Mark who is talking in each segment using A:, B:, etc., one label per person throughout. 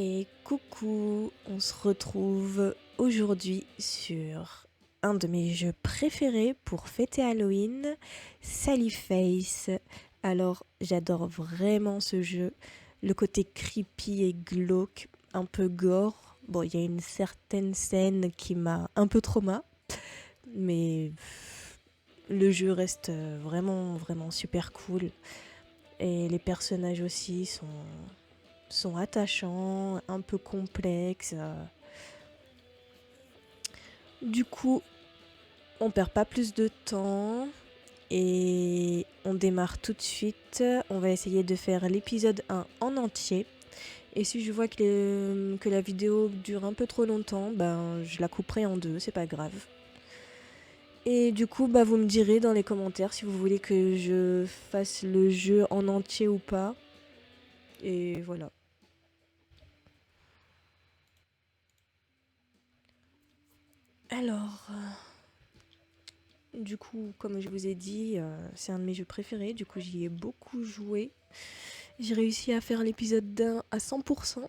A: Et coucou, on se retrouve aujourd'hui sur un de mes jeux préférés pour fêter Halloween, Sally Face. Alors j'adore vraiment ce jeu, le côté creepy et glauque, un peu gore. Bon, il y a une certaine scène qui m'a un peu trauma, mais le jeu reste vraiment super cool. Et les personnages aussi sont attachants, un peu complexes. Du coup, on perd pas plus de temps et on démarre tout de suite. On va essayer de faire l'épisode 1 en entier. Et si je vois que la vidéo dure un peu trop longtemps, ben je la couperai en deux, c'est pas grave. Et du coup, vous me direz dans les commentaires si vous voulez que je fasse le jeu en entier ou pas. Et voilà. Alors, du coup, comme je vous ai dit, c'est un de mes jeux préférés. Du coup, j'y ai beaucoup joué. J'ai réussi à faire l'épisode 1 à 100%.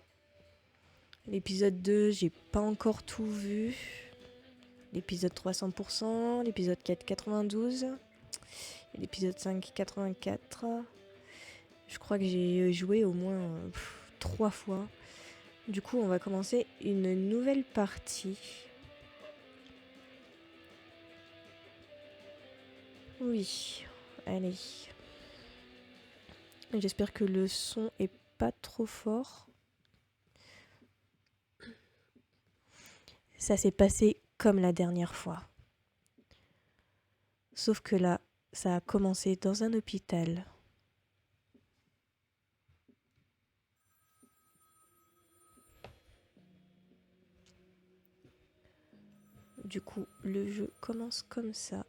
A: L'épisode 2, j'ai pas encore tout vu. L'épisode 3, 100%. L'épisode 4, 92. Et l'épisode 5, 84. Je crois que j'ai joué au moins 3 fois. Du coup, on va commencer une nouvelle partie. Oui, allez. J'espère que le son est pas trop fort. Ça s'est passé comme la dernière fois. Sauf que là, ça a commencé dans un hôpital. Du coup, le jeu commence comme ça.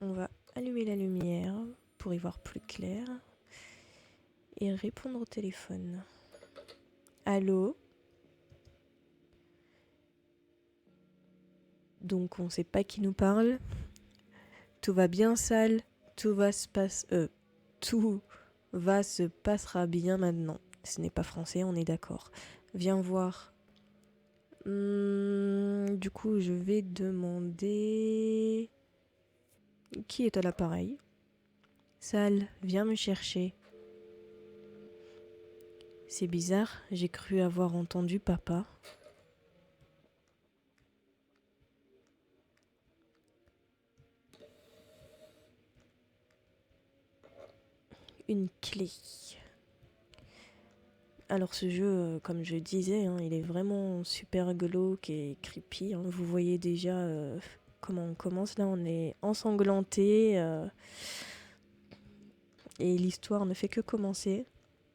A: On va allumer la lumière pour y voir plus clair et répondre au téléphone. Allô? Donc on sait pas qui nous parle. Tout va bien, Sal. Tout va se passera bien maintenant. Ce n'est pas français, on est d'accord. Viens voir. Du coup, je vais demander qui est à l'appareil. Sal, viens me chercher. C'est bizarre, j'ai cru avoir entendu papa. Une clé. Alors ce jeu, comme je disais, il est vraiment super glauque et creepy. Vous voyez déjà comment on commence. Là, on est ensanglanté et l'histoire ne fait que commencer.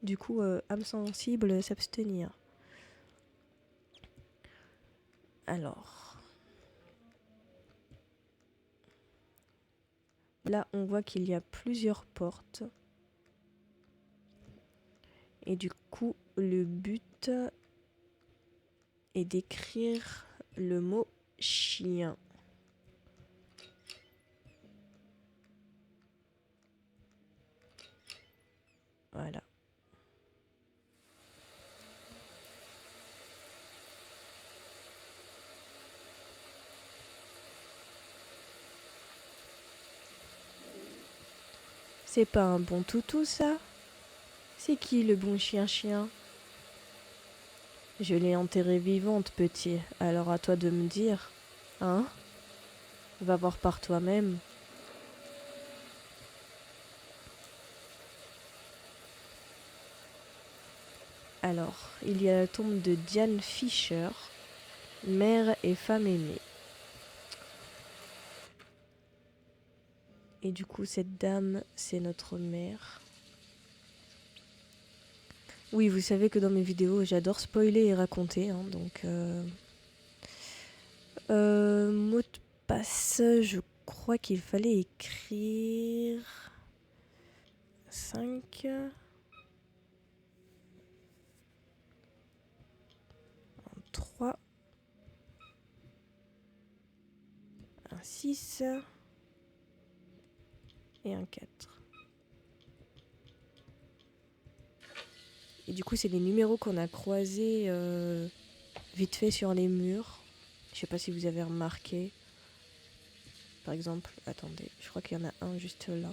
A: Du coup, âme sensible, s'abstenir. Alors, là, on voit qu'il y a plusieurs portes. Et du coup, le but est d'écrire le mot chien. Voilà. C'est pas un bon toutou, ça? C'est qui le bon chien-chien? Je l'ai enterrée vivante, petit. Alors à toi de me dire. Hein? Va voir par toi-même. Alors, il y a la tombe de Diane Fisher, mère et femme aimée. Et du coup, cette dame, c'est notre mère. Oui, vous savez que dans mes vidéos, j'adore spoiler et raconter, donc... mot de passe, je crois qu'il fallait écrire... 5... un 3... un 6... et un 4. Et Et du coup, c'est les numéros qu'on a croisés vite fait sur les murs. Je sais pas si vous avez remarqué. Par exemple, attendez, je crois qu'il y en a un juste là.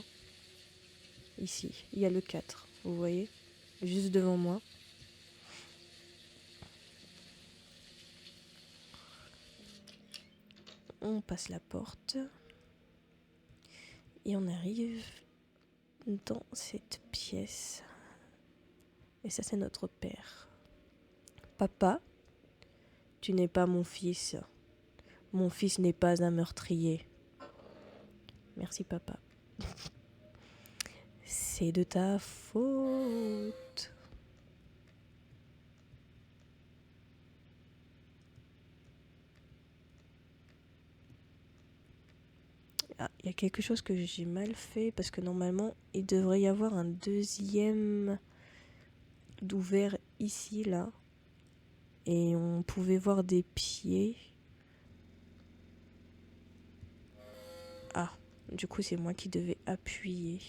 A: Ici, il y a le 4, vous voyez? Juste devant moi. On passe la porte. Et on arrive dans cette pièce. Et ça, c'est notre père. Papa, tu n'es pas mon fils. Mon fils n'est pas un meurtrier. Merci, papa. C'est de ta faute. Ah, il y a quelque chose que j'ai mal fait parce que normalement, il devrait y avoir un deuxième d'ouvert ici, là. Et on pouvait voir des pieds. Ah, du coup, c'est moi qui devais appuyer,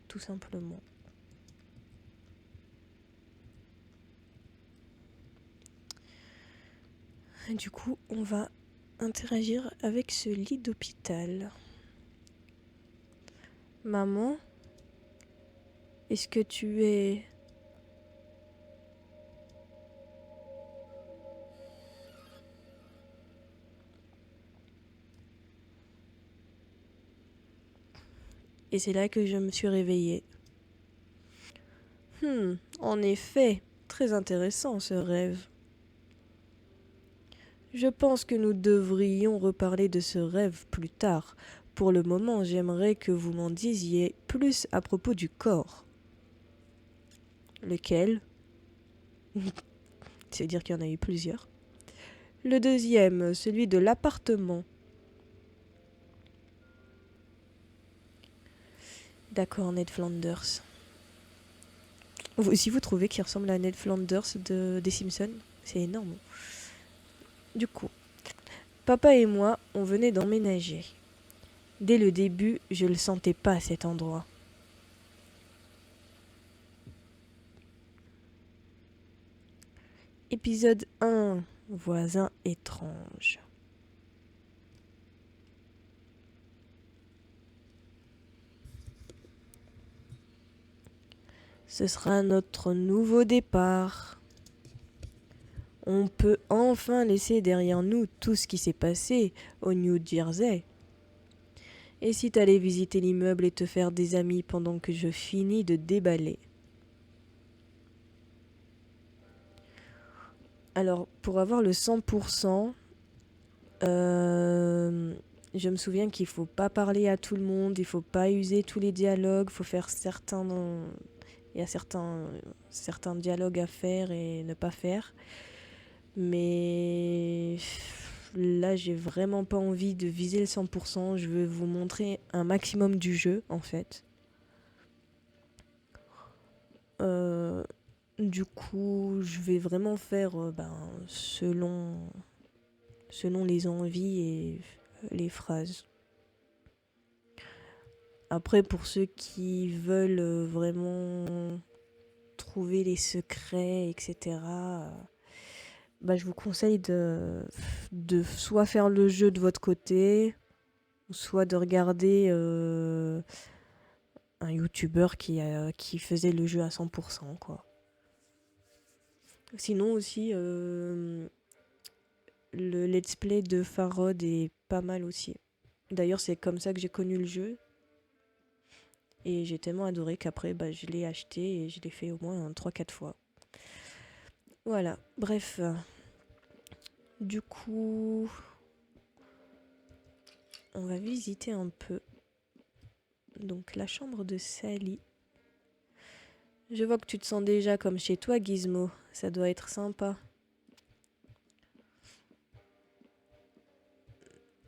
A: tout simplement. Du coup, on va interagir avec ce lit d'hôpital. Maman, est-ce que tu es... Et c'est là que je me suis réveillée. En effet, très intéressant ce rêve. Je pense que nous devrions reparler de ce rêve plus tard. Pour le moment, j'aimerais que vous m'en disiez plus à propos du corps. Lequel? C'est-à-dire qu'il y en a eu plusieurs. Le deuxième, celui de l'appartement. D'accord, Ned Flanders. Vous aussi, vous trouvez qu'il ressemble à Ned Flanders des Simpsons? C'est énorme. Du coup, papa et moi, on venait d'emménager. Dès le début, je le sentais pas cet endroit. Épisode 1. Voisin étrange. Ce sera notre nouveau départ. On peut enfin laisser derrière nous tout ce qui s'est passé au New Jersey. Et si t'allais visiter l'immeuble et te faire des amis pendant que je finis de déballer? Alors, pour avoir le 100%, je me souviens qu'il faut pas parler à tout le monde, il faut pas user tous les dialogues, faut faire certains... Il y a certains dialogues à faire et ne pas faire. Mais là, j'ai vraiment pas envie de viser le 100%. Je veux vous montrer un maximum du jeu, en fait. Du coup, je vais vraiment faire selon les envies et les phrases. Après, pour ceux qui veulent vraiment trouver les secrets, etc., je vous conseille de soit faire le jeu de votre côté, soit de regarder un YouTuber qui faisait le jeu à 100%, quoi. Sinon aussi, le let's play de Farod est pas mal aussi. D'ailleurs, c'est comme ça que j'ai connu le jeu. Et j'ai tellement adoré qu'après, je l'ai acheté et je l'ai fait au moins 3-4 fois. Voilà, bref. Du coup, on va visiter un peu. Donc, la chambre de Sally. Je vois que tu te sens déjà comme chez toi, Gizmo. Ça doit être sympa.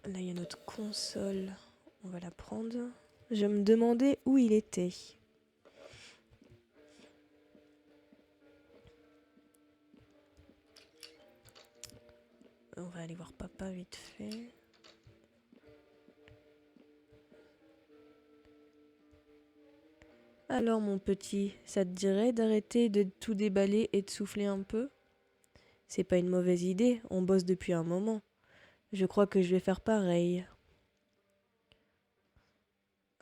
A: Là, il y a notre console. On va la prendre. Je me demandais où il était. On va aller voir papa vite fait. Alors mon petit, ça te dirait d'arrêter de tout déballer et de souffler un peu? C'est pas une mauvaise idée, on bosse depuis un moment. Je crois que je vais faire pareil.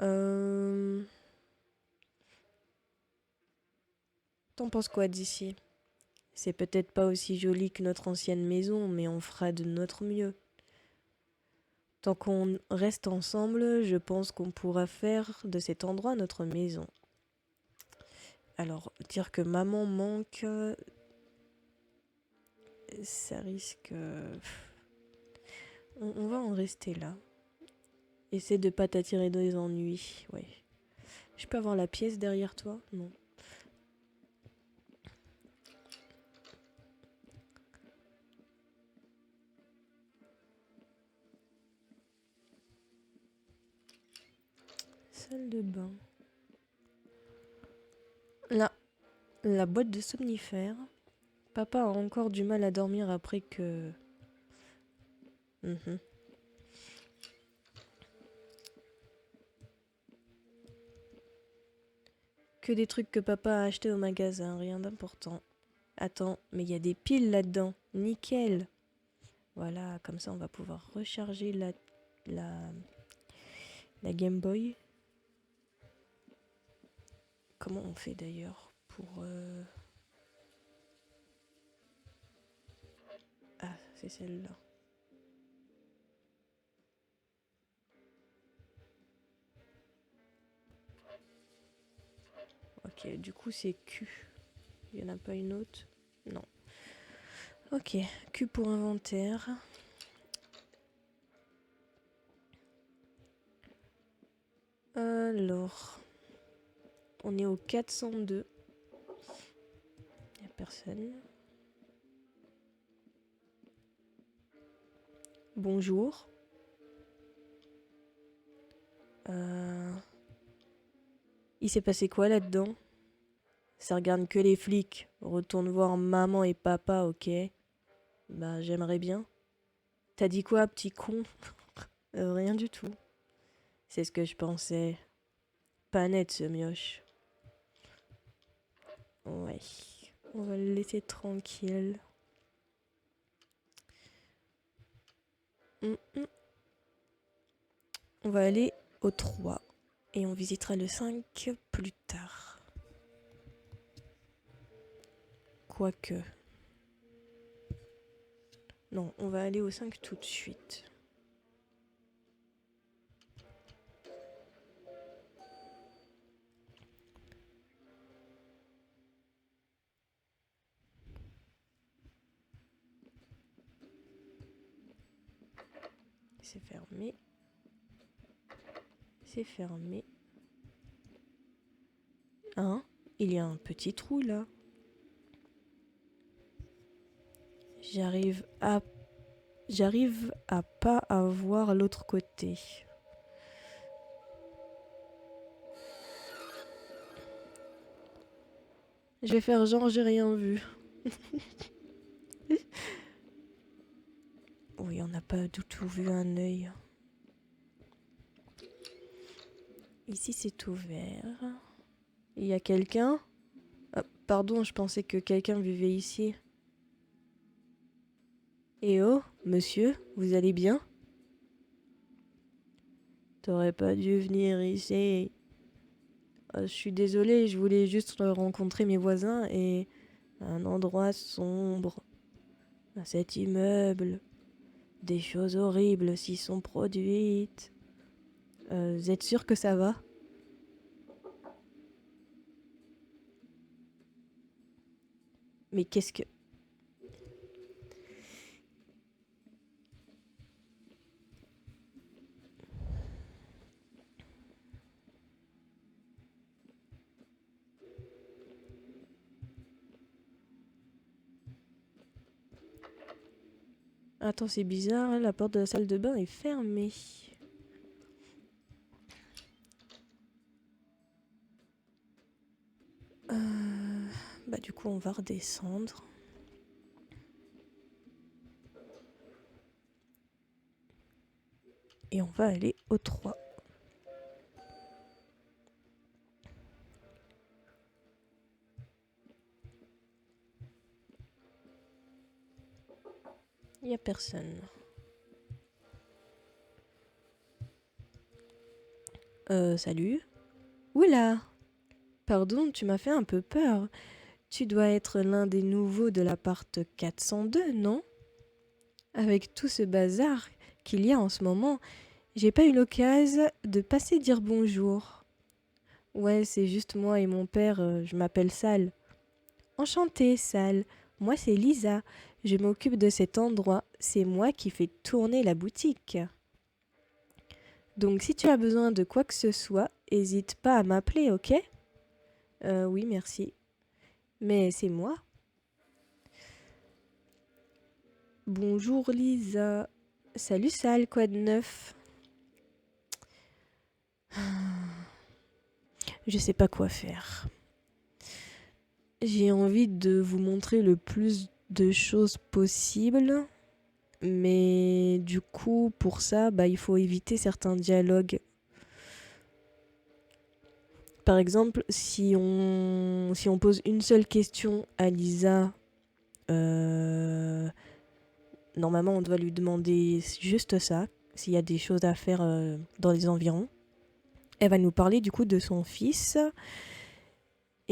A: Euh... T'en penses quoi d'ici? C'est peut-être pas aussi joli que notre ancienne maison, mais on fera de notre mieux. Tant qu'on reste ensemble, je pense qu'on pourra faire de cet endroit notre maison. Alors, dire que maman manque, ça risque... On va en rester là. Essaie de pas t'attirer des ennuis, ouais. Je peux avoir la pièce derrière toi? Non. Salle de bain. Là, la boîte de somnifères. Papa a encore du mal à dormir après que... Mhm. Que des trucs que papa a achetés au magasin, rien d'important. Attends, mais il y a des piles là-dedans. Nickel. Voilà, comme ça on va pouvoir recharger la, la Game Boy. Comment on fait d'ailleurs pour... Ah, c'est celle-là. Ok, du coup c'est Q. Il n'y en a pas une autre? Non. Ok, Q pour inventaire. Alors, on est au 402. Il n'y a personne. Bonjour. Il s'est passé quoi là-dedans? Ça regarde que les flics. Retourne voir maman et papa, ok? Bah, j'aimerais bien. T'as dit quoi, petit con? Rien du tout. C'est ce que je pensais. Pas net, ce mioche. Ouais. On va le laisser tranquille. On va aller au 3. Et on visitera le 5 plus tard. Quoique. Non, on va aller au 5 tout de suite. C'est fermé. C'est fermé. Hein? Il y a un petit trou là. J'arrive à pas à voir l'autre côté. Je vais faire genre j'ai rien vu. Oui, on n'a pas du tout vu un œil. Ici c'est ouvert. Il y a quelqu'un? Ah, pardon, je pensais que quelqu'un vivait ici. Eh oh, monsieur, vous allez bien? T'aurais pas dû venir ici. Je suis désolée, je voulais juste rencontrer mes voisins et un endroit sombre. Cet immeuble. Des choses horribles s'y sont produites. Vous êtes sûr que ça va? Mais qu'est-ce que... Attends, c'est bizarre, la porte de la salle de bain est fermée. Bah du coup, on va redescendre. Et on va aller au 3. Il n'y a personne. Salut. Oula! Pardon, tu m'as fait un peu peur. Tu dois être l'un des nouveaux de l'appart 402, non? Avec tout ce bazar qu'il y a en ce moment, j'ai pas eu l'occasion de passer dire bonjour. Ouais, c'est juste moi et mon père, je m'appelle Sal. Enchantée, Sal. Moi, c'est Lisa. Je m'occupe de cet endroit. C'est moi qui fais tourner la boutique. Donc, si tu as besoin de quoi que ce soit, hésite pas à m'appeler, ok? Oui, merci. Mais c'est moi. Bonjour, Lisa. Salut, Sal, quoi de neuf? Je sais pas quoi faire. J'ai envie de vous montrer le plus de choses possible, mais du coup, pour ça, il faut éviter certains dialogues. Par exemple, si on pose une seule question à Lisa, euh, normalement, on doit lui demander juste ça, s'il y a des choses à faire dans les environs. Elle va nous parler du coup de son fils.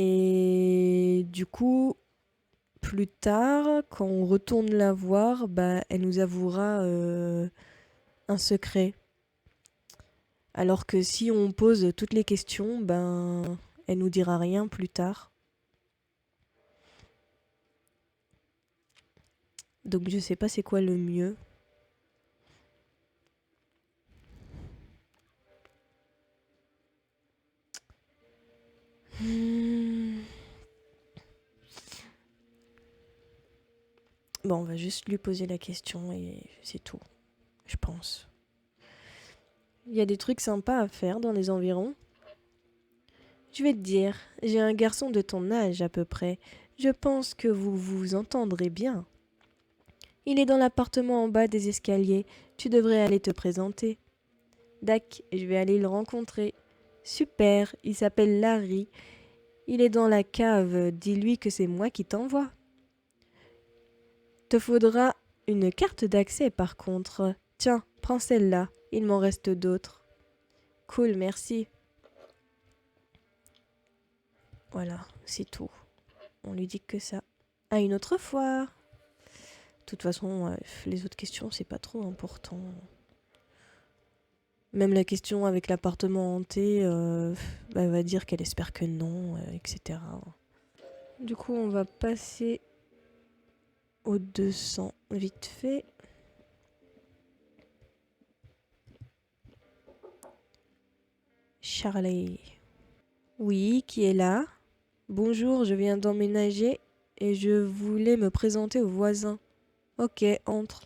A: Et du coup, plus tard, quand on retourne la voir, elle nous avouera un secret. Alors que si on pose toutes les questions, elle nous dira rien plus tard. Donc je sais pas c'est quoi le mieux. Hmm. Bon, on va juste lui poser la question et c'est tout, je pense. Il y a des trucs sympas à faire dans les environs. Je vais te dire, j'ai un garçon de ton âge à peu près. Je pense que vous vous entendrez bien. Il est dans l'appartement en bas des escaliers. Tu devrais aller te présenter. Dac, je vais aller le rencontrer. Super, il s'appelle Larry. Il est dans la cave. Dis-lui que c'est moi qui t'envoie. Te faudra une carte d'accès par contre. Tiens, prends celle-là. Il m'en reste d'autres. Cool, merci. Voilà, c'est tout. On lui dit que ça. À une autre fois. De toute façon, les autres questions, c'est pas trop important. Même la question avec l'appartement hanté, elle va dire qu'elle espère que non, etc. Du coup, on va passer au 200 vite fait. Charlie. Oui, qui est là? Bonjour, je viens d'emménager et je voulais me présenter aux voisins. Ok, entre.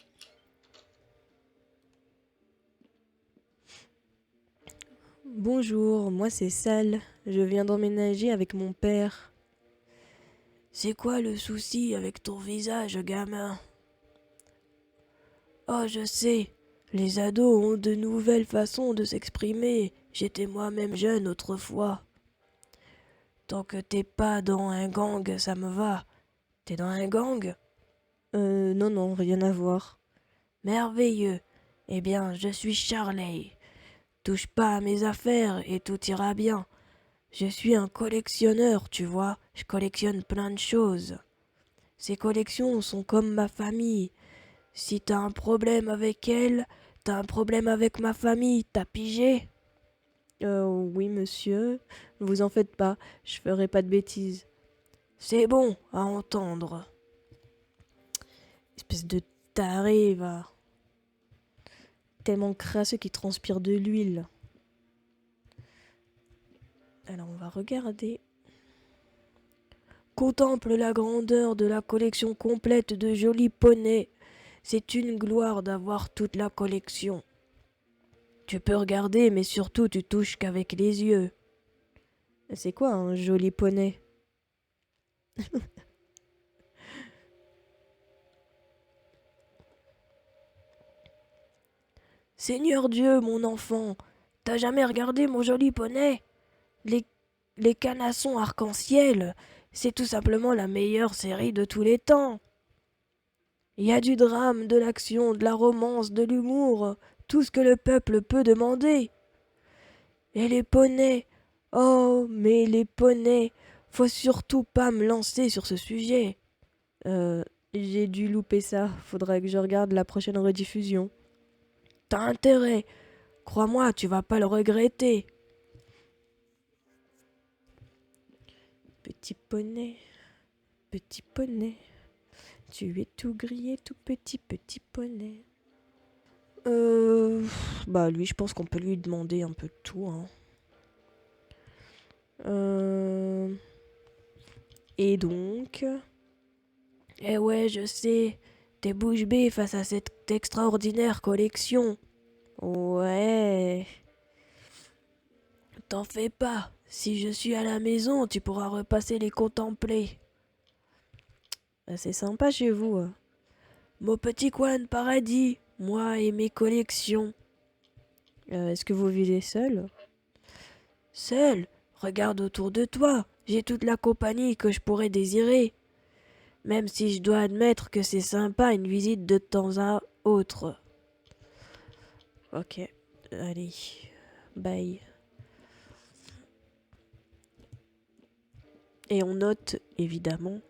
A: Bonjour, moi c'est Sal. Je viens d'emménager avec mon père. C'est quoi le souci avec ton visage, gamin? Oh, je sais. Les ados ont de nouvelles façons de s'exprimer. J'étais moi-même jeune autrefois. Tant que t'es pas dans un gang, ça me va. T'es dans un gang? Non, non, rien à voir. Merveilleux. Eh bien, je suis Charlie. Touche pas à mes affaires et tout ira bien. Je suis un collectionneur, tu vois. Je collectionne plein de choses. Ces collections sont comme ma famille. Si t'as un problème avec elle, t'as un problème avec ma famille, t'as pigé? Oui, monsieur. Ne vous en faites pas, je ferai pas de bêtises. C'est bon à entendre. Espèce de taré, va. Tellement crasseux qu'il transpire de l'huile. Alors, on va regarder. Contemple la grandeur de la collection complète de jolis poneys. C'est une gloire d'avoir toute la collection. Tu peux regarder, mais surtout tu touches qu'avec les yeux. C'est quoi un joli poney? Seigneur Dieu, mon enfant, t'as jamais regardé mon joli poney? Les, les canassons arc-en-ciel, c'est tout simplement la meilleure série de tous les temps. Il y a du drame, de l'action, de la romance, de l'humour, tout ce que le peuple peut demander. Et les poneys. Oh, mais les poneys. Faut surtout pas me lancer sur ce sujet. Euh, j'ai dû louper ça. Faudrait que je regarde la prochaine rediffusion. T'as intérêt. Crois-moi, tu vas pas le regretter. Petit poney, petit poney. Tu es tout grillé, tout petit, petit poney. Euh... Bah lui, je pense qu'on peut lui demander un peu de tout, hein. Euh... Et donc... Eh ouais, je sais. T'es bouche bée face à cette extraordinaire collection. Ouais. T'en fais pas. Si je suis à la maison, tu pourras repasser les contempler. C'est sympa chez vous, hein. Mon petit coin de paradis, moi et mes collections. Est-ce que vous vivez seul? Seul? Regarde autour de toi. J'ai toute la compagnie que je pourrais désirer. Même si je dois admettre que c'est sympa une visite de temps à autre. Ok, allez, bye. Et on note évidemment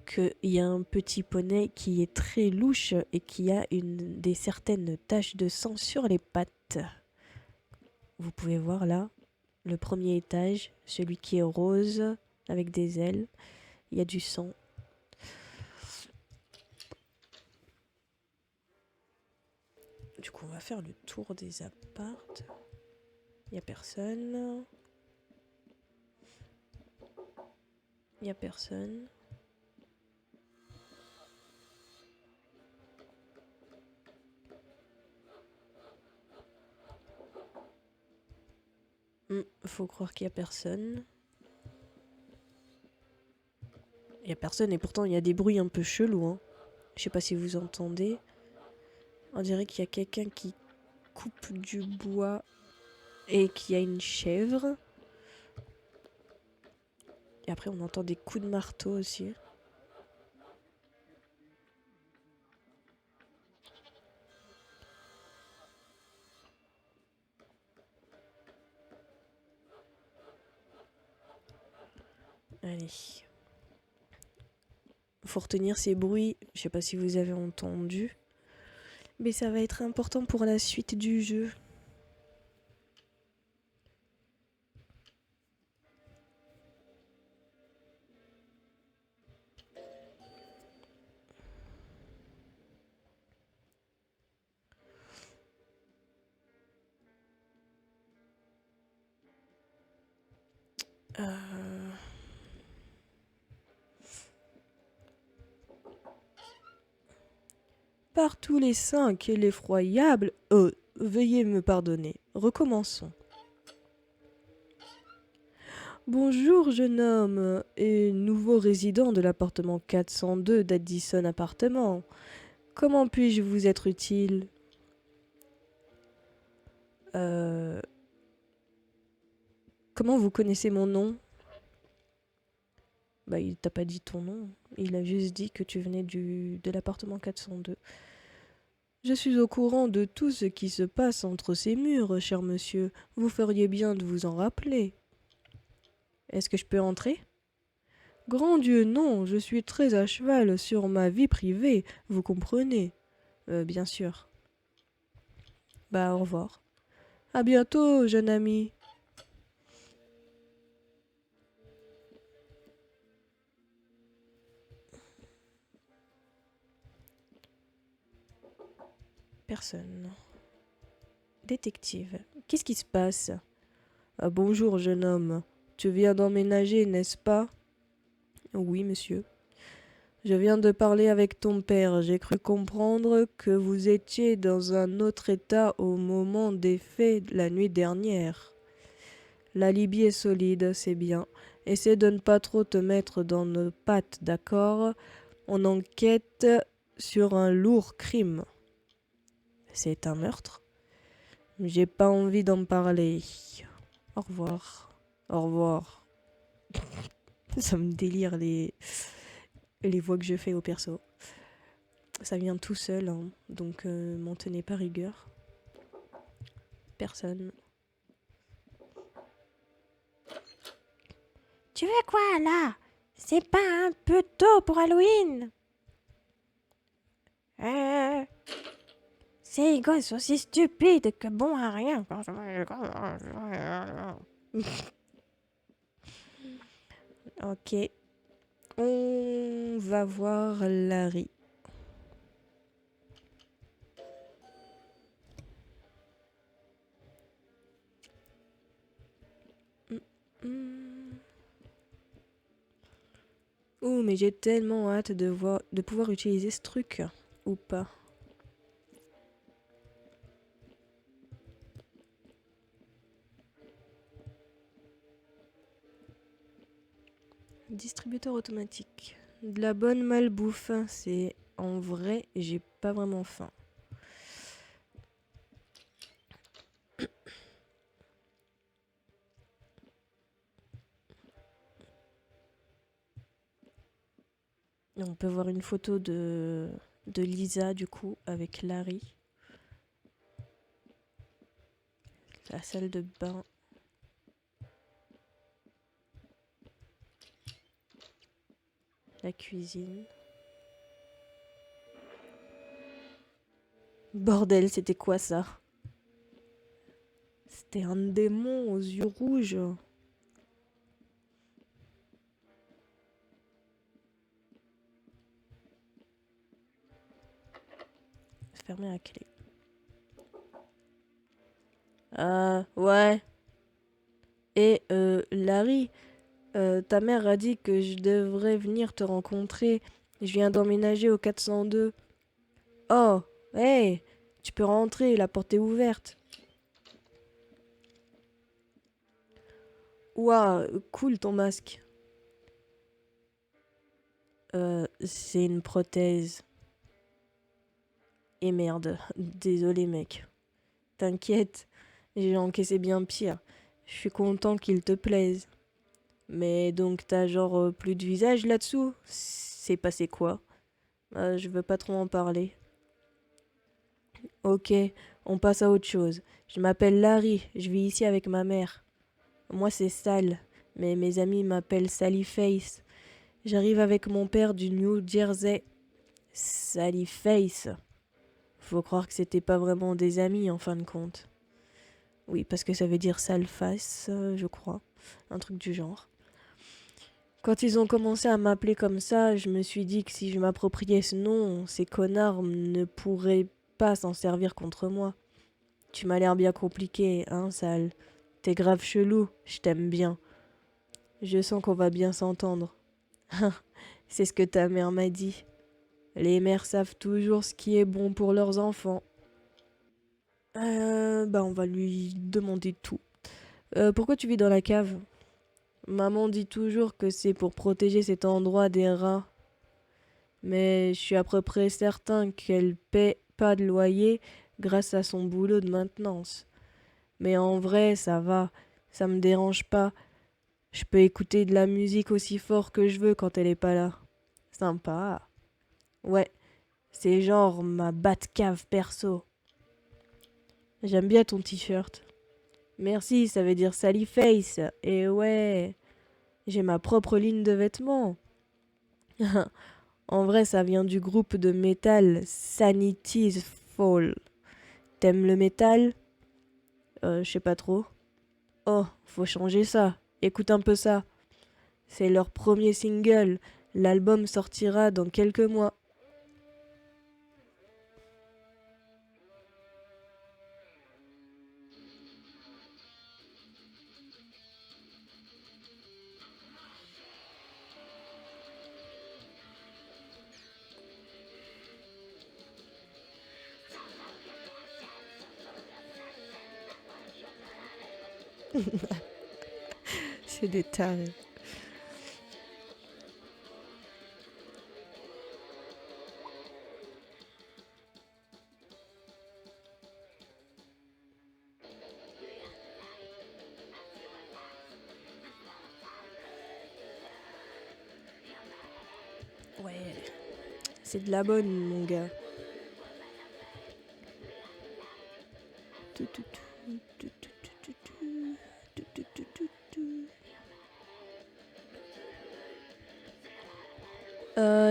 A: qu'il y a un petit poney qui est très louche et qui a des certaines taches de sang sur les pattes. Vous pouvez voir là, le premier étage, celui qui est rose avec des ailes, il y a du sang. Du coup, on va faire le tour des appartes. Il n'y a personne. Il n'y a personne. Faut croire qu'il n'y a personne. Il n'y a personne et pourtant il y a des bruits un peu chelous, hein. Je sais pas si vous entendez. On dirait qu'il y a quelqu'un qui coupe du bois et qu'il y a une chèvre. Et après on entend des coups de marteau aussi. Allez. Faut retenir ces bruits. Je sais pas si vous avez entendu. Mais ça va être important pour la suite du jeu. Euh... Par tous les saints, quel effroyable... veuillez me pardonner. Recommençons. Bonjour, jeune homme et nouveau résident de l'appartement 402 d'Addison Appartement. Comment puis-je vous être utile? Euh... Comment vous connaissez mon nom? Bah, il t'a pas dit ton nom. Il a juste dit que tu venais de l'appartement 402. Je suis au courant de tout ce qui se passe entre ces murs, cher monsieur. Vous feriez bien de vous en rappeler. Est-ce que je peux entrer? Grand Dieu, non, je suis très à cheval sur ma vie privée, vous comprenez. Bien sûr. Bah, au revoir. À bientôt, jeune ami. Personne. Détective. Qu'est-ce qui se passe? Ah, bonjour, jeune homme. Tu viens d'emménager, n'est-ce pas? Oui, monsieur. Je viens de parler avec ton père. J'ai cru comprendre que vous étiez dans un autre état au moment des faits la nuit dernière. L'alibi est solide, c'est bien. Essaie de ne pas trop te mettre dans nos pattes, d'accord? On enquête sur un lourd crime. C'est un meurtre? J'ai pas envie d'en parler. Au revoir. Au revoir. Ça me délire les voix que je fais au perso. Ça vient tout seul, hein, donc m'en tenez pas rigueur. Personne. Tu veux quoi là? C'est pas un peu tôt pour Halloween? Ces gosses sont aussi stupides que bon à rien. Ok. On va voir Larry. Ouh, mais j'ai tellement hâte de pouvoir utiliser ce truc. Ou pas. Distributeur automatique. De la bonne malbouffe. C'est en vrai, j'ai pas vraiment faim. On peut voir une photo de Lisa du coup avec Larry. La salle de bain. La cuisine. Bordel, c'était quoi ça? C'était un démon aux yeux rouges. Fermé à clé. Ouais. Et Larry, ta mère a dit que je devrais venir te rencontrer. Je viens d'emménager au 402. Oh, hey, tu peux rentrer, la porte est ouverte. Ouah, cool ton masque. C'est une prothèse. Et merde, désolé mec. T'inquiète, j'ai encaissé bien pire. Je suis content qu'il te plaise. Mais donc t'as genre plus de visage là-dessous? C'est passé quoi? Je veux pas trop en parler. Ok, on passe à autre chose. Je m'appelle Larry, je vis ici avec ma mère. Moi c'est Sal, mais mes amis m'appellent Sally Face. J'arrive avec mon père du New Jersey. Sally Face. Faut croire que c'était pas vraiment des amis en fin de compte. Oui, parce que ça veut dire sale face, je crois. Un truc du genre. Quand ils ont commencé à m'appeler comme ça, je me suis dit que si je m'appropriais ce nom, ces connards ne pourraient pas s'en servir contre moi. Tu m'as l'air bien compliqué, hein, Sal. T'es grave chelou, je t'aime bien. Je sens qu'on va bien s'entendre. C'est ce que ta mère m'a dit. Les mères savent toujours ce qui est bon pour leurs enfants. On va lui demander tout. Pourquoi tu vis dans la cave? Maman dit toujours que c'est pour protéger cet endroit des rats. Mais je suis à peu près certain qu'elle paie pas de loyer grâce à son boulot de maintenance. Mais en vrai, ça va, ça me dérange pas. Je peux écouter de la musique aussi fort que je veux quand elle est pas là. Sympa. Ouais, c'est genre ma Batcave perso. J'aime bien ton t-shirt. Merci, ça veut dire Sally Face. Et ouais, j'ai ma propre ligne de vêtements. En vrai, ça vient du groupe de métal Sanity's Fall. T'aimes le métal? Je sais pas trop. Oh, faut changer ça. Écoute un peu ça. C'est leur premier single. L'album sortira dans quelques mois. C'est des tarés. Ouais, C'est de la bonne, mon gars.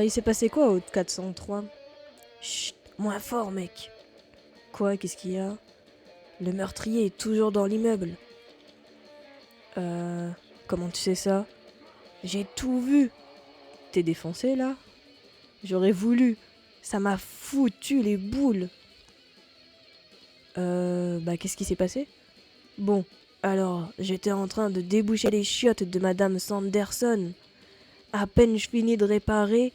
A: Il s'est passé quoi au 403? Chut, moins fort, mec. Quoi, qu'est-ce qu'il y a? Le meurtrier est toujours dans l'immeuble. Comment tu sais ça? J'ai tout vu. T'es défoncé, là? J'aurais voulu. Ça m'a foutu les boules. Qu'est-ce qui s'est passé? Bon, alors, j'étais en train de déboucher les chiottes de Madame Sanderson. À peine je finis de réparer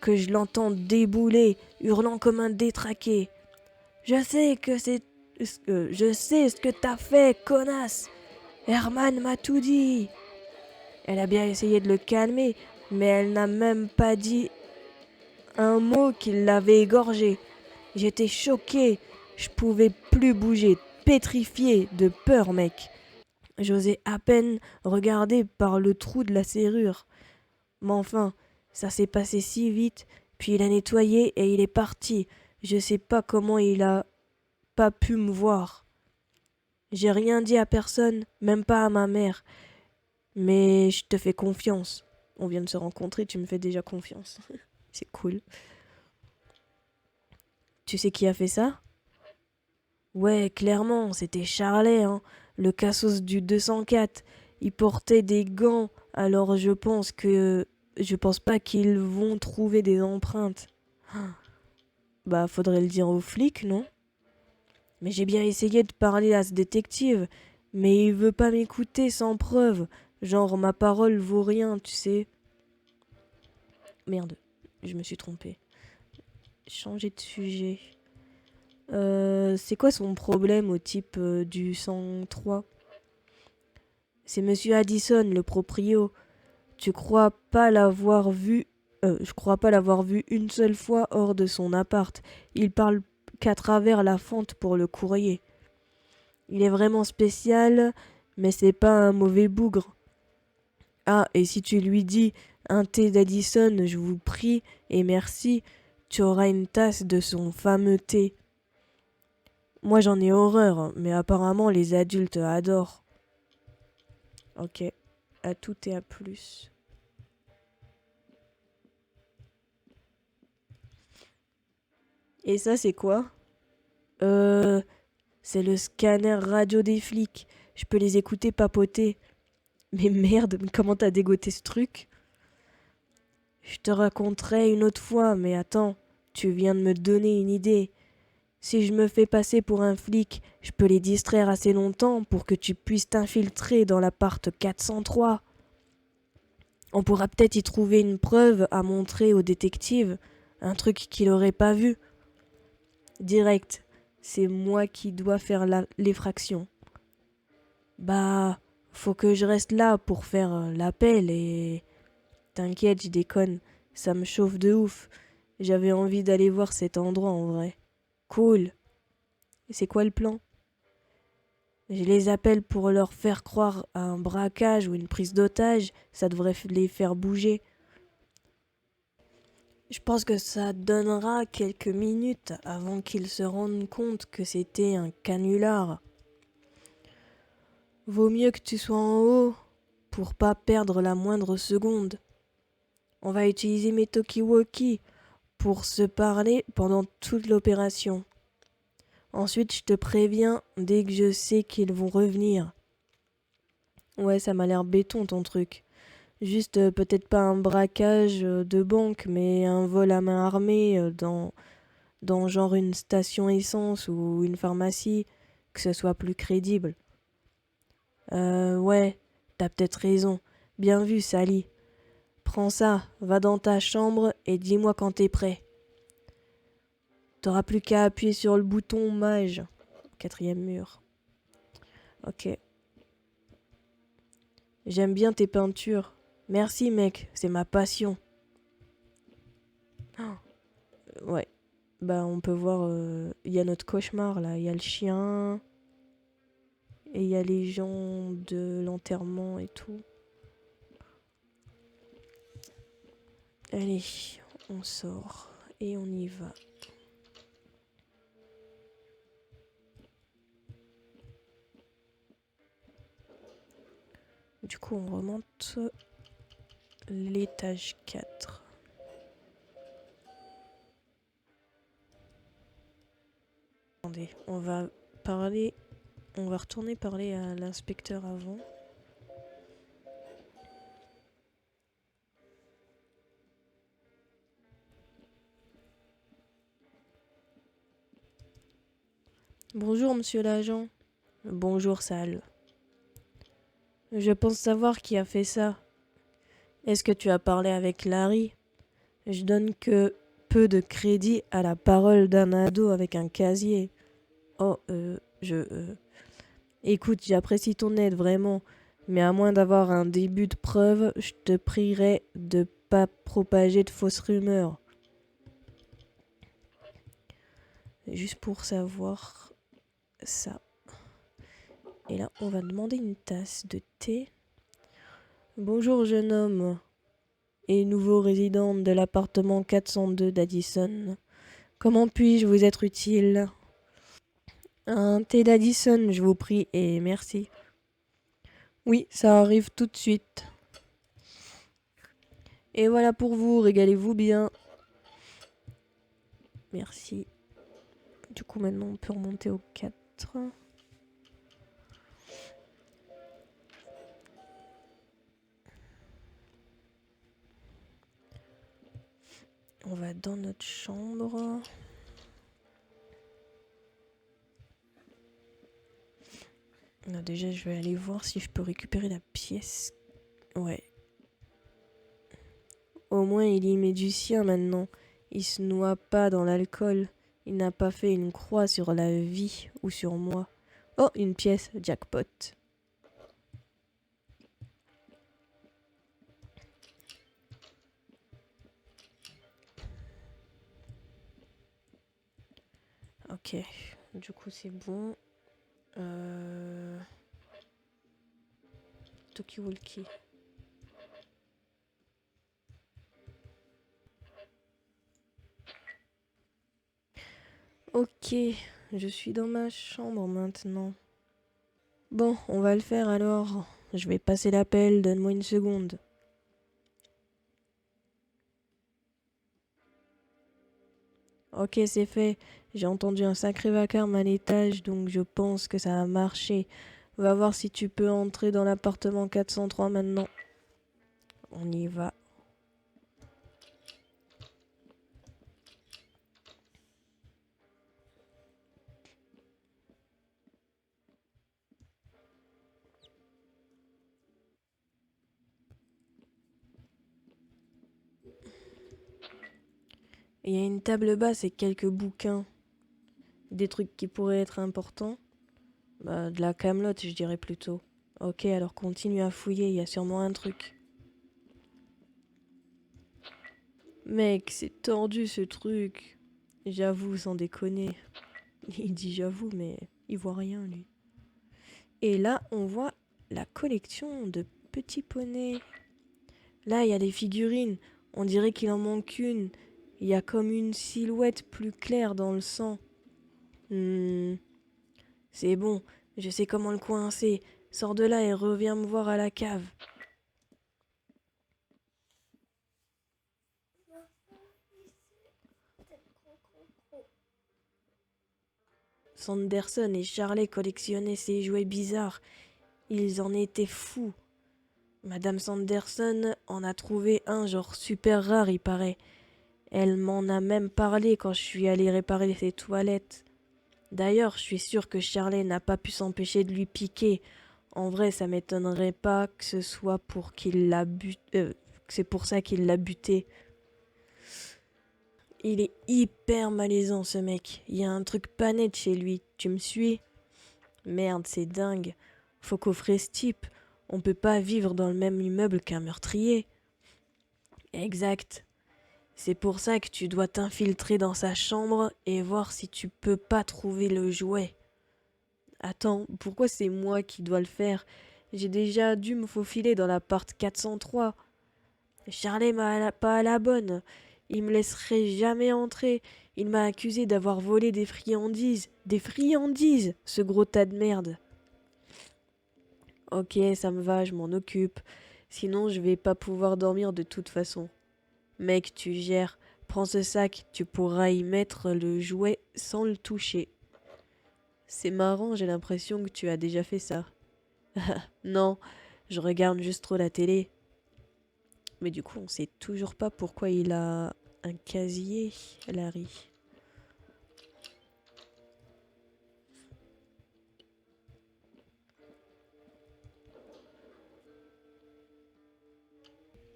A: que je l'entends débouler, hurlant comme un détraqué. Je sais ce que t'as fait, connasse. Herman m'a tout dit. Elle a bien essayé de le calmer, mais elle n'a même pas dit un mot qui l'avait égorgé. J'étais choqué, je pouvais plus bouger, pétrifié de peur, mec. J'osais à peine regarder par le trou de la serrure. Mais enfin, ça s'est passé si vite, puis il a nettoyé et il est parti. Je sais pas comment il a pas pu me voir. J'ai rien dit à personne, même pas à ma mère. Mais je te fais confiance. On vient de se rencontrer, tu me fais déjà confiance. C'est cool. Tu sais qui a fait ça? Ouais, clairement, c'était Charlet, hein, le cassos du 204. Il portait des gants, alors je pense pas qu'ils vont trouver des empreintes. Bah, faudrait le dire aux flics, non? Mais j'ai bien essayé de parler à ce détective, mais il veut pas m'écouter sans preuve. Genre, ma parole vaut rien, tu sais. Merde, je me suis trompée. Changer de sujet. C'est quoi son problème au type du 103? C'est Monsieur Addison, le proprio. Tu crois pas l'avoir vu Je crois pas l'avoir vu une seule fois hors de son appart. Il parle qu'à travers la fente pour le courrier. Il est vraiment spécial, mais c'est pas un mauvais bougre. Ah, et si tu lui dis un thé d'Addison, je vous prie, et merci, tu auras une tasse de son fameux thé. Moi j'en ai horreur, mais apparemment les adultes adorent. Ok, à tout et à plus. Et ça c'est quoi? Euh, c'est le scanner radio des flics. Je peux les écouter papoter. Mais merde, comment t'as dégoté ce truc? Je te raconterai une autre fois, mais attends, tu viens de me donner une idée. Si je me fais passer pour un flic, je peux les distraire assez longtemps pour que tu puisses t'infiltrer dans l'appart 403. On pourra peut-être y trouver une preuve à montrer au détective, un truc qu'il aurait pas vu. Direct, c'est moi qui dois faire l'effraction. Bah, faut que je reste là pour faire l'appel et... T'inquiète, je déconne, ça me chauffe de ouf. J'avais envie d'aller voir cet endroit en vrai. Cool. Et c'est quoi le plan? Je les appelle pour leur faire croire à un braquage ou une prise d'otage, ça devrait les faire bouger. Je pense que ça donnera quelques minutes avant qu'ils se rendent compte que c'était un canular. Vaut mieux que tu sois en haut pour pas perdre la moindre seconde. On va utiliser mes talkie-walkie pour se parler pendant toute l'opération. Ensuite, je te préviens dès que je sais qu'ils vont revenir. Ouais, ça m'a l'air béton ton truc. Juste peut-être pas un braquage de banque, mais un vol à main armée dans genre une station essence ou une pharmacie, que ce soit plus crédible. Ouais, t'as peut-être raison. Bien vu, Sally. Prends ça, va dans ta chambre et dis-moi quand t'es prêt. T'auras plus qu'à appuyer sur le bouton mage. Quatrième mur. Ok. J'aime bien tes peintures. Merci mec, c'est ma passion. Ouais. Bah on peut voir, il y a notre cauchemar là, il y a le chien, et il y a les gens de l'enterrement et tout. Allez, on sort. Et on y va. Du coup, on remonte l'étage 4. Attendez, on va retourner parler à l'inspecteur avant. Bonjour, monsieur l'agent. Bonjour, Sal. Je pense savoir qui a fait ça. Est-ce que tu as parlé avec Larry? Je donne que peu de crédit à la parole d'un ado avec un casier. Oh, Écoute, j'apprécie ton aide, vraiment. Mais à moins d'avoir un début de preuve, je te prierai de pas propager de fausses rumeurs. Juste pour savoir ça. Et là, on va demander une tasse de thé. Bonjour, jeune homme. Et nouveau résident de l'appartement 402 d'Addison. Comment puis-je vous être utile? Un thé d'Addison, je vous prie, et merci. Oui, ça arrive tout de suite. Et voilà pour vous, régalez-vous bien. Merci. Du coup, maintenant, on peut remonter au 4. On va dans notre chambre. Non, déjà, je vais aller voir si je peux récupérer la pièce. Ouais. Au moins, il y met du sien maintenant. Il se noie pas dans l'alcool. Il n'a pas fait une croix sur la vie ou sur moi. Oh, une pièce, jackpot. Ok, du coup c'est bon. Talkie-walkie. Ok, je suis dans ma chambre maintenant. Bon, on va le faire alors. Je vais passer l'appel, donne-moi une seconde. Ok, c'est fait. J'ai entendu un sacré vacarme à l'étage, donc je pense que ça a marché. Va voir si tu peux entrer dans l'appartement 403 maintenant. On y va. Il y a une table basse et quelques bouquins. Des trucs qui pourraient être importants. Bah, de la camelote, je dirais plutôt. Ok, alors continue à fouiller, il y a sûrement un truc. Mec, c'est tordu ce truc. J'avoue, sans déconner. Il dit j'avoue, mais il voit rien, lui. Et là, on voit la collection de petits poneys. Là, il y a des figurines. On dirait qu'il en manque une. Il y a comme une silhouette plus claire dans le sang. C'est bon, je sais comment le coincer. Sors de là et reviens me voir à la cave. Sanderson et Charlet collectionnaient ces jouets bizarres. Ils en étaient fous. Madame Sanderson en a trouvé un genre super rare, il paraît. Elle m'en a même parlé quand je suis allé réparer ses toilettes. D'ailleurs, je suis sûr que Charlet n'a pas pu s'empêcher de lui piquer. En vrai, ça m'étonnerait pas que ce soit pour qu'il l'a que c'est pour ça qu'il l'a buté. Il est hyper malaisant ce mec. Il y a un truc pas net chez lui. Tu me suis? Merde, c'est dingue. Faut coffrer ce type. On peut pas vivre dans le même immeuble qu'un meurtrier. Exact. C'est pour ça que tu dois t'infiltrer dans sa chambre et voir si tu peux pas trouver le jouet. Attends, pourquoi c'est moi qui dois le faire? J'ai déjà dû me faufiler dans l'appart 403. Charlet m'a pas à la bonne. Il me laisserait jamais entrer. Il m'a accusé d'avoir volé des friandises. Des friandises, ce gros tas de merde. Ok, ça me va, je m'en occupe. Sinon, je vais pas pouvoir dormir de toute façon. Mec, tu gères. Prends ce sac, tu pourras y mettre le jouet sans le toucher. C'est marrant, j'ai l'impression que tu as déjà fait ça. Non, je regarde juste trop la télé. Mais du coup, on sait toujours pas pourquoi il a un casier, Larry.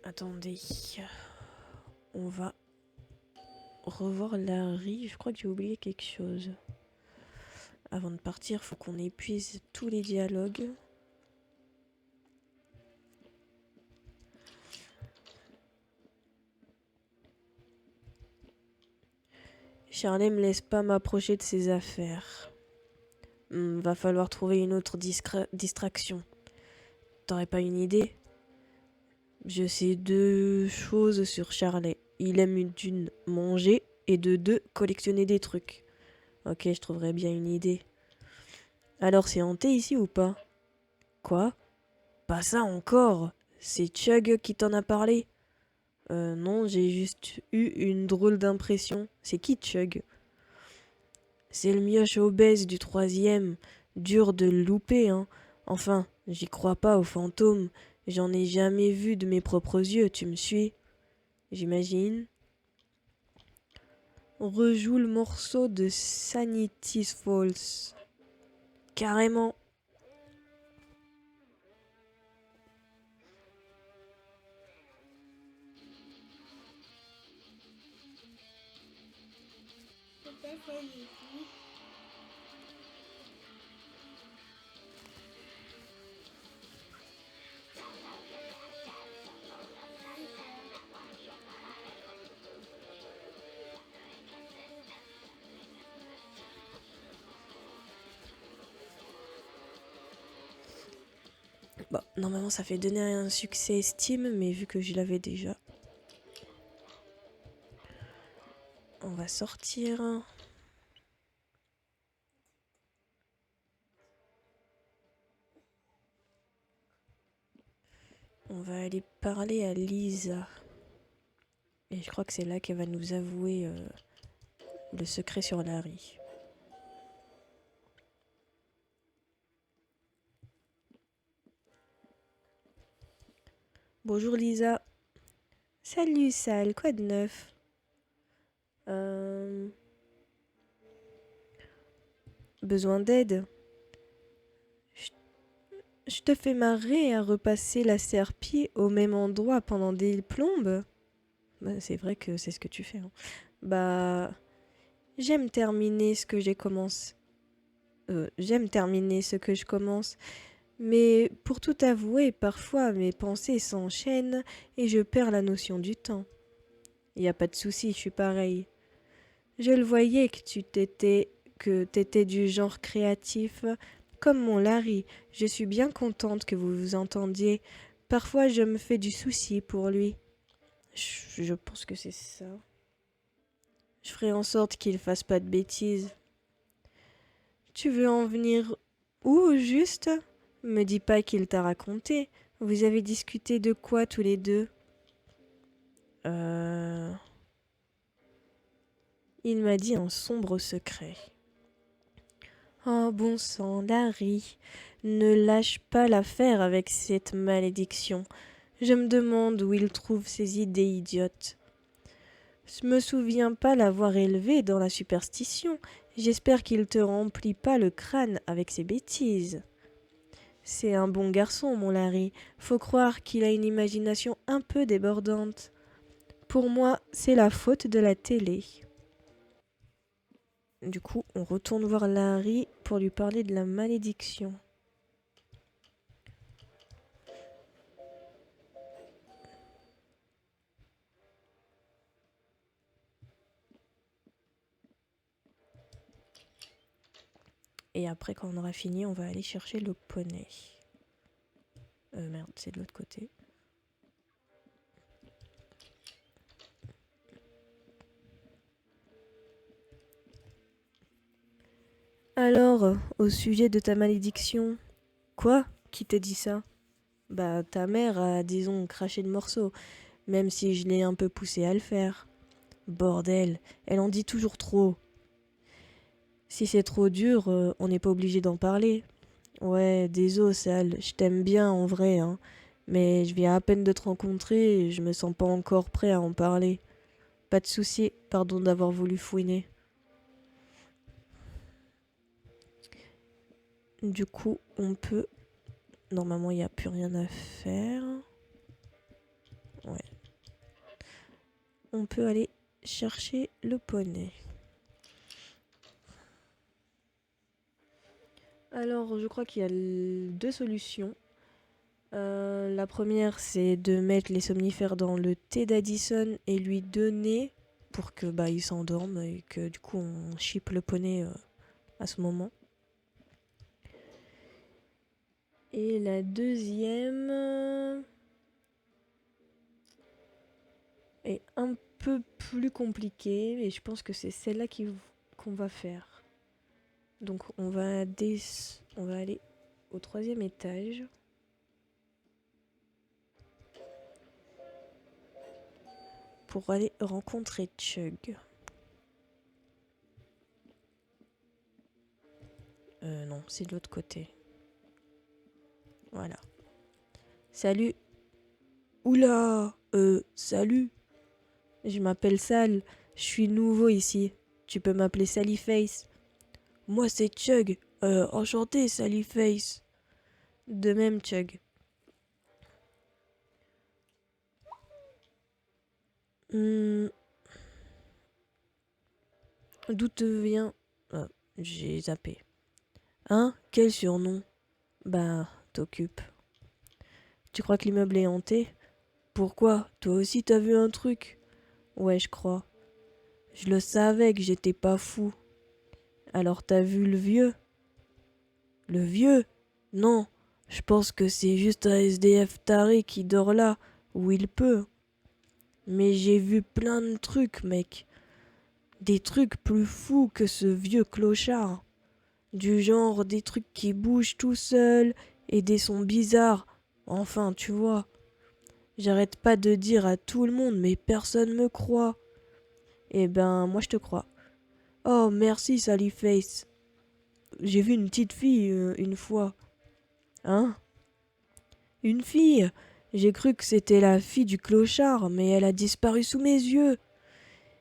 A: Attendez. On va revoir Larry. Je crois que j'ai oublié quelque chose. Avant de partir, faut qu'on épuise tous les dialogues. Charlie me laisse pas m'approcher de ses affaires. Va falloir trouver une autre distraction. T'aurais pas une idée? Je sais deux choses sur Charlie. Il aime d'une manger et de deux collectionner des trucs. Ok, je trouverais bien une idée. Alors c'est hanté ici ou pas? Quoi? Pas ça encore. C'est Chug qui t'en a parlé? Non, j'ai juste eu une drôle d'impression. C'est qui Chug? C'est le mioche obèse du troisième. Dur de le louper, hein. Enfin, j'y crois pas aux fantômes. J'en ai jamais vu de mes propres yeux, tu me suis? J'imagine. On rejoue le morceau de Sanity's Falls. Carrément. Bon, normalement ça fait donner un succès estime, mais vu que je l'avais déjà, on va sortir. On va aller parler à Lisa. Et je crois que c'est là qu'elle va nous avouer le secret sur Larry. Bonjour Lisa. Salut Sal, quoi de neuf? Besoin d'aide? Je te fais marrer à repasser la serpille au même endroit pendant des plombes? Bah, c'est vrai que c'est ce que tu fais, hein. Bah, j'aime terminer ce que j'ai commencé. J'aime terminer ce que je commence. Mais pour tout avouer, parfois mes pensées s'enchaînent et je perds la notion du temps. Y a pas de souci, je suis pareil. Je le voyais que t'étais du genre créatif, comme mon Larry. Je suis bien contente que vous vous entendiez. Parfois je me fais du souci pour lui. Je pense que c'est ça. Je ferai en sorte qu'il fasse pas de bêtises. Tu veux en venir où au juste? Me dis pas qu'il t'a raconté. Vous avez discuté de quoi tous les deux? Il m'a dit un sombre secret. Oh bon sang, Larry, ne lâche pas l'affaire avec cette malédiction. Je me demande où il trouve ces idées idiotes. Je me souviens pas l'avoir élevé dans la superstition. J'espère qu'il te remplit pas le crâne avec ses bêtises. C'est un bon garçon, mon Larry. Faut croire qu'il a une imagination un peu débordante. Pour moi, c'est la faute de la télé. Du coup, on retourne voir Larry pour lui parler de la malédiction. Et après, quand on aura fini, on va aller chercher le poney. Merde, c'est de l'autre côté. Alors, au sujet de ta malédiction, quoi? Qui t'a dit ça? Bah, ta mère a, disons, craché le morceau, même si je l'ai un peu poussée à le faire. Bordel, elle en dit toujours trop. Si c'est trop dur, on n'est pas obligé d'en parler. Ouais, désolé, sale, je t'aime bien en vrai, hein. Mais je viens à peine de te rencontrer et je me sens pas encore prêt à en parler. Pas de souci, pardon d'avoir voulu fouiner. Du coup, on peut... Normalement, il n'y a plus rien à faire. Ouais. On peut aller chercher le poney. Alors, je crois qu'il y a deux solutions. La première, c'est de mettre les somnifères dans le thé d'Addison et lui donner pour que bah il s'endorme et que du coup on chipe le poney à ce moment. Et la deuxième est un peu plus compliquée et je pense que c'est celle-là qu'on va faire. Donc on va aller au 3e étage. Pour aller rencontrer Chug. Non, c'est de l'autre côté. Voilà. Salut. Oula, salut. Je m'appelle Sal. Je suis nouveau ici. Tu peux m'appeler Sallyface. Moi, c'est Chug. Enchanté, Sallyface. De même, Chug. D'où te vient... Ah, j'ai zappé. Hein? Quel surnom? Bah, t'occupes. Tu crois que l'immeuble est hanté? Pourquoi? Toi aussi t'as vu un truc? Ouais, je crois. Je le savais que j'étais pas fou. Alors t'as vu le vieux? Le vieux? Non, je pense que c'est juste un SDF taré qui dort là, où il peut. Mais j'ai vu plein de trucs, mec. Des trucs plus fous que ce vieux clochard. Du genre des trucs qui bougent tout seuls et des sons bizarres. Enfin, tu vois. J'arrête pas de dire à tout le monde, mais personne me croit. Eh ben, moi je te crois. Oh, merci, Sallyface. J'ai vu une petite fille une fois. Hein? Une fille? J'ai cru que c'était la fille du clochard, mais elle a disparu sous mes yeux.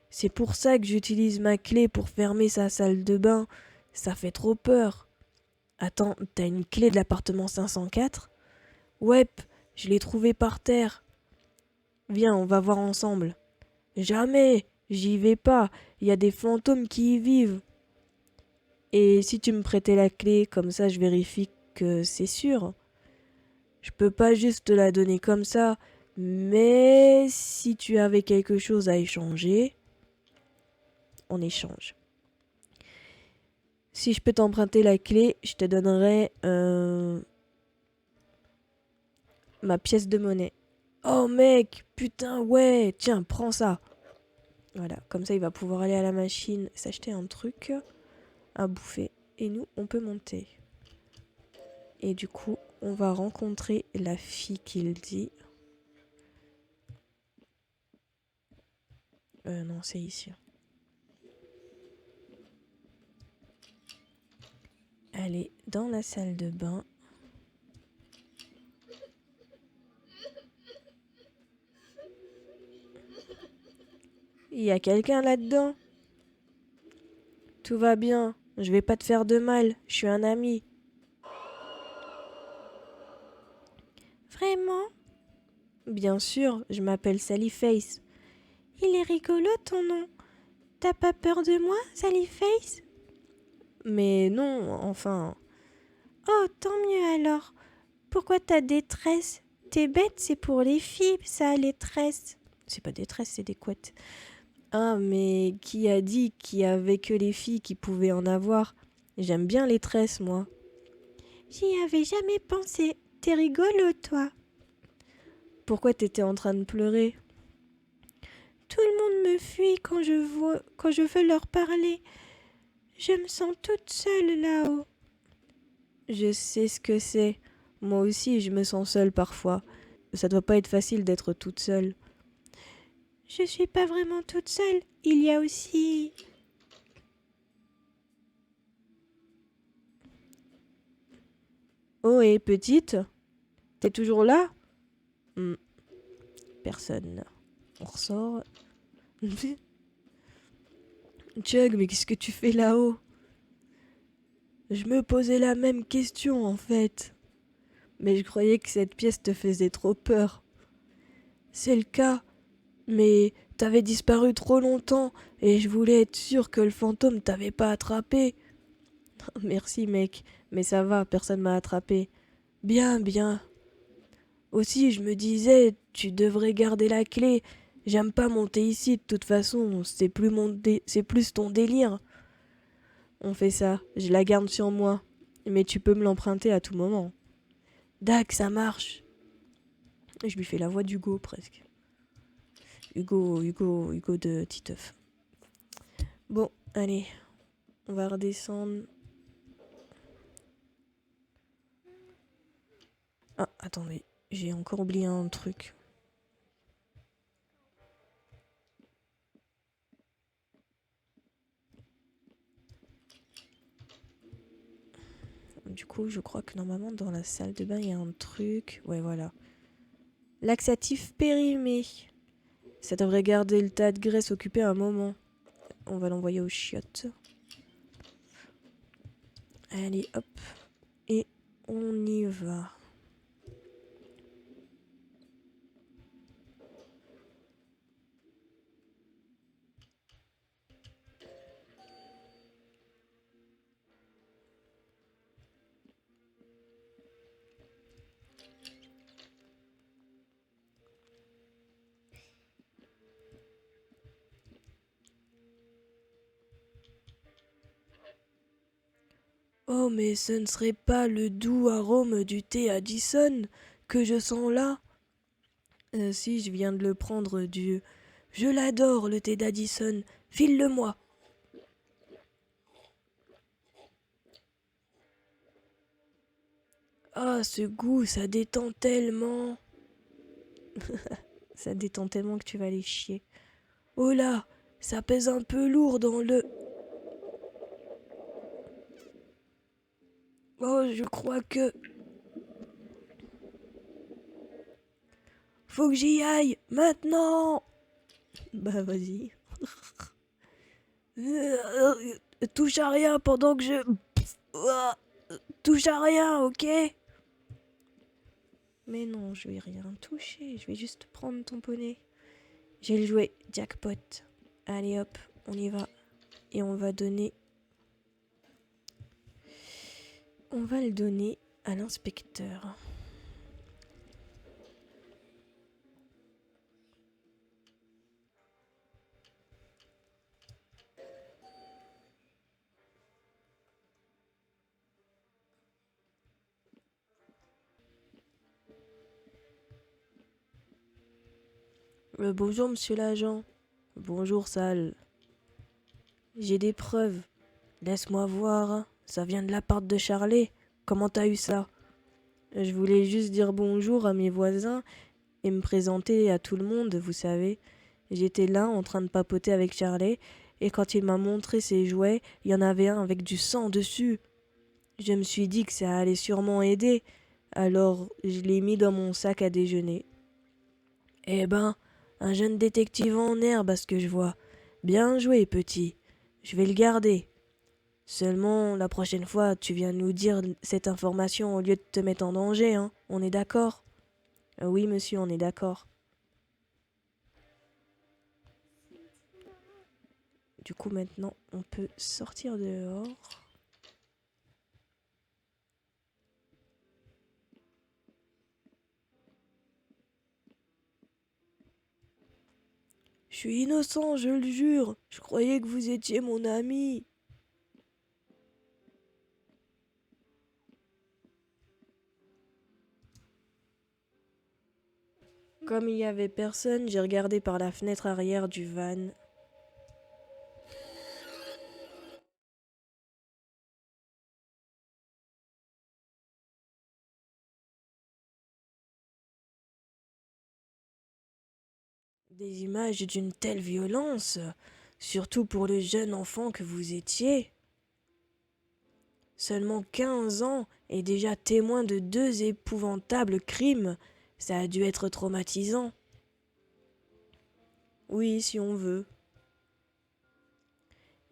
A: C'est pour ça que j'utilise ma clé pour fermer sa salle de bain. Ça fait trop peur. Attends, t'as une clé de l'appartement 504? Ouais, je l'ai trouvée par terre. Viens, on va voir ensemble. Jamais, j'y vais pas. Il y a des fantômes qui y vivent. Et si tu me prêtais la clé, comme ça je vérifie que c'est sûr. Je peux pas juste te la donner comme ça, mais si tu avais quelque chose à échanger, on échange. Si je peux t'emprunter la clé, je te donnerai ma pièce de monnaie. Oh mec, putain, ouais, tiens, prends ça. Voilà, comme ça il va pouvoir aller à la machine, s'acheter un truc à bouffer. Et nous, on peut monter. Et du coup, on va rencontrer la fille qu'il dit. Non, c'est ici. Elle est dans la salle de bain. Il y a quelqu'un là-dedans? Tout va bien, je vais pas te faire de mal, je suis un ami. Vraiment? Bien sûr, je m'appelle Sallyface. Il est rigolo ton nom. T'as pas peur de moi, Sallyface? Mais non, enfin... Oh, tant mieux alors. Pourquoi ta détresse? T'es bête, c'est pour les filles, ça, les tresses. C'est pas des tresses, c'est des couettes. Ah, mais qui a dit qu'il y avait que les filles qui pouvaient en avoir? J'aime bien les tresses, moi. J'y avais jamais pensé. T'es rigolo, toi. Pourquoi t'étais en train de pleurer? Tout le monde me fuit quand je veux leur parler. Je me sens toute seule là-haut. Je sais ce que c'est. Moi aussi, je me sens seule parfois. Ça doit pas être facile d'être toute seule. Je suis pas vraiment toute seule. Il y a aussi... Oh, et petite, t'es toujours là? Hmm, personne. On ressort. Chug, mais qu'est-ce que tu fais là-haut? Je me posais la même question en fait. Mais je croyais que cette pièce te faisait trop peur. C'est le cas, mais t'avais disparu trop longtemps et je voulais être sûr que le fantôme t'avait pas attrapé. Merci mec, mais ça va, personne m'a attrapé. Bien, bien. Aussi, je me disais, tu devrais garder la clé. J'aime pas monter ici, de toute façon, c'est plus ton délire. On fait ça, je la garde sur moi. Mais tu peux me l'emprunter à tout moment. Dac, ça marche. Je lui fais la voix d'Hugo presque. Hugo de Titeuf. Bon, allez, on va redescendre. Ah, attendez, j'ai encore oublié un truc. Du coup, je crois que normalement dans la salle de bain, il y a un truc. Ouais, voilà. Laxatif périmé. Ça devrait garder le tas de graisse occupé un moment. On va l'envoyer aux chiottes. Allez, hop. Et on y va. Oh, mais ce ne serait pas le doux arôme du thé Addison que je sens là? Si, je viens de le prendre du... Je l'adore, le thé d'Addison. File-le-moi. Ah, ce goût, ça détend tellement. Ça détend tellement que tu vas aller chier. Oh là, ça pèse un peu lourd dans le... Oh, je crois que... Faut que j'y aille, maintenant. Bah vas-y. Touche à rien pendant que je... Touche à rien, ok? Mais non, je vais rien toucher, je vais juste prendre ton poney. J'ai le jouet jackpot. Allez hop, on y va. Et on va donner... On va le donner à l'inspecteur. Bonjour monsieur l'agent. Bonjour Sal. J'ai des preuves. Laisse-moi voir. Ça vient de l'appart de Charlet. Comment t'as eu ça? Je voulais juste dire bonjour à mes voisins et me présenter à tout le monde, vous savez. J'étais là en train de papoter avec Charlet et quand il m'a montré ses jouets, il y en avait un avec du sang dessus. Je me suis dit que ça allait sûrement aider, alors je l'ai mis dans mon sac à déjeuner. Eh ben, un jeune détective en herbe à ce que je vois. Bien joué, petit. Je vais le garder. Seulement, la prochaine fois, tu viens nous dire cette information au lieu de te mettre en danger, hein. On est d'accord? Oui, monsieur, on est d'accord. Du coup, maintenant, on peut sortir dehors. Je suis innocent, je le jure. Je croyais que vous étiez mon ami. Comme il y avait personne, j'ai regardé par la fenêtre arrière du van. Des images d'une telle violence, surtout pour le jeune enfant que vous étiez. Seulement 15 ans et déjà témoin de 2 épouvantables crimes, ça a dû être traumatisant. Oui, si on veut.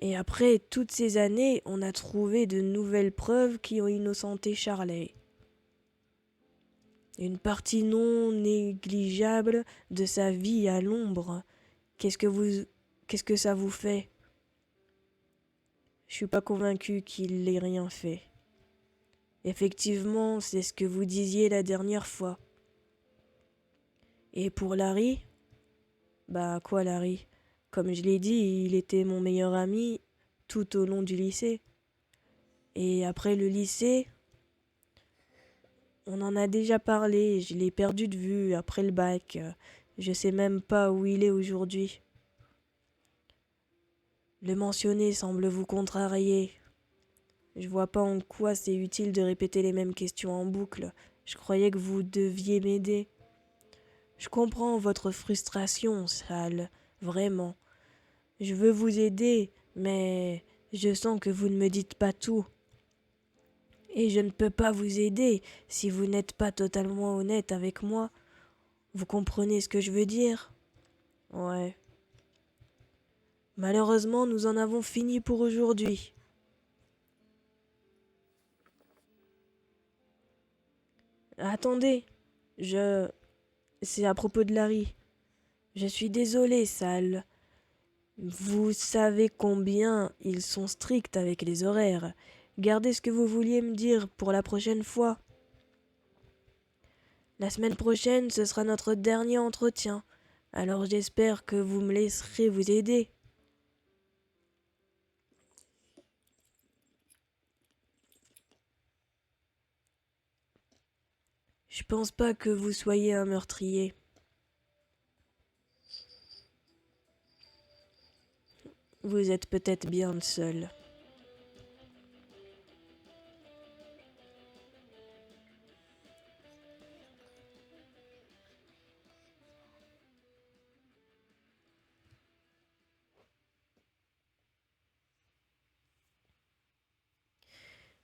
A: Et après toutes ces années, on a trouvé de nouvelles preuves qui ont innocenté Charley. Une partie non négligeable de sa vie à l'ombre. Qu'est-ce que ça vous fait? Je suis pas convaincu qu'il ait rien fait. Effectivement, c'est ce que vous disiez la dernière fois. Et pour Larry? Bah quoi Larry? Comme je l'ai dit, il était mon meilleur ami tout au long du lycée. Et après le lycée, on en a déjà parlé, je l'ai perdu de vue après le bac. Je sais même pas où il est aujourd'hui. Le mentionner semble vous contrarier. Je vois pas en quoi c'est utile de répéter les mêmes questions en boucle. Je croyais que vous deviez m'aider. Je comprends votre frustration, Sal, vraiment. Je veux vous aider, mais je sens que vous ne me dites pas tout. Et je ne peux pas vous aider si vous n'êtes pas totalement honnête avec moi. Vous comprenez ce que je veux dire? Ouais. Malheureusement, nous en avons fini pour aujourd'hui. Attendez, je... C'est à propos de Larry. Je suis désolé, Sal. Vous savez combien ils sont stricts avec les horaires. Gardez ce que vous vouliez me dire pour la prochaine fois. La semaine prochaine, ce sera notre dernier entretien. Alors j'espère que vous me laisserez vous aider. Je pense pas que vous soyez un meurtrier. Vous êtes peut-être bien seul.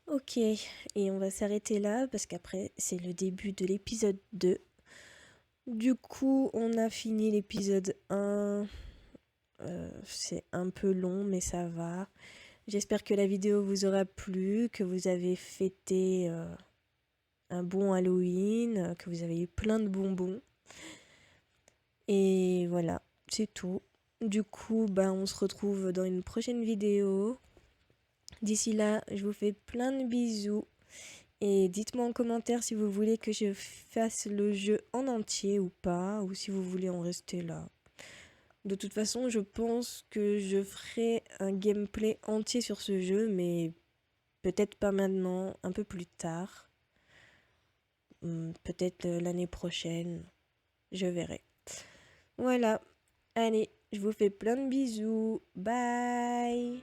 A: Ok, et on va s'arrêter là parce qu'après c'est le début de l'épisode 2. Du coup, on a fini l'épisode 1. C'est un peu long, mais ça va. J'espère que la vidéo vous aura plu, que vous avez fêté un bon Halloween, que vous avez eu plein de bonbons. Et voilà, c'est tout. Du coup, on se retrouve dans une prochaine vidéo. D'ici là, je vous fais plein de bisous. Et dites-moi en commentaire si vous voulez que je fasse le jeu en entier ou pas, ou si vous voulez en rester là. De toute façon, je pense que je ferai un gameplay entier sur ce jeu, mais peut-être pas maintenant, un peu plus tard. Peut-être l'année prochaine, je verrai. Voilà, allez, je vous fais plein de bisous. Bye!